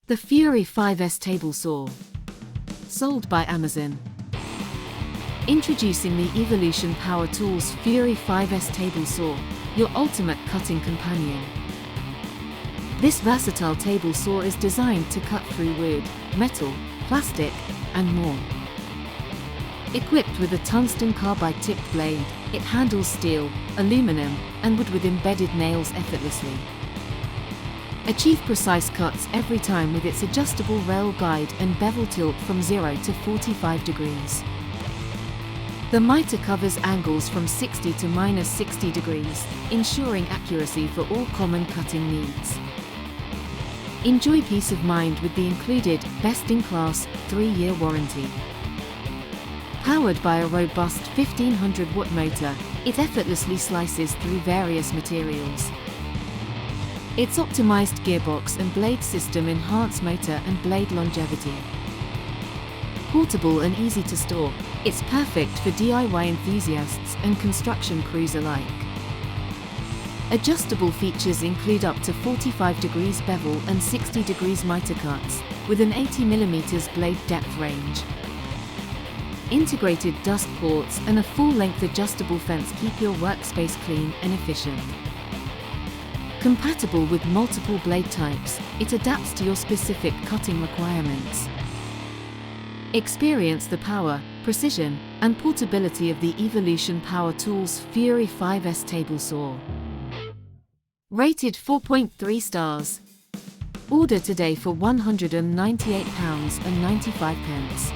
The Fury 5S Table Saw. Sold by Amazon. Introducing the Evolution Power Tools Fury 5S Table Saw, your ultimate cutting companion. This versatile table saw is designed to cut through wood, metal, plastic, and more. Equipped with a tungsten carbide tipped blade, it handles steel, aluminum, and wood with embedded nails effortlessly. Achieve precise cuts every time with its adjustable rail guide and bevel tilt from 0 to 45 degrees. The miter covers angles from 60 to -60 degrees, ensuring accuracy for all common cutting needs. Enjoy peace of mind with the included, best-in-class, 3-year warranty. Powered by a robust 1500-watt motor, it effortlessly slices through various materials. Its optimized gearbox and blade system enhance motor and blade longevity. Portable and easy to store, it's perfect for DIY enthusiasts and construction crews alike. Adjustable features include up to 45 degrees bevel and 60 degrees miter cuts, with an 80 mm blade depth range. Integrated dust ports and a full-length adjustable fence keep your workspace clean and efficient. Compatible with multiple blade types, it adapts to your specific cutting requirements. Experience the power, precision, and portability of the Evolution Power Tools Fury 5S Table Saw. Rated 4.3 stars. Order today for £198.95.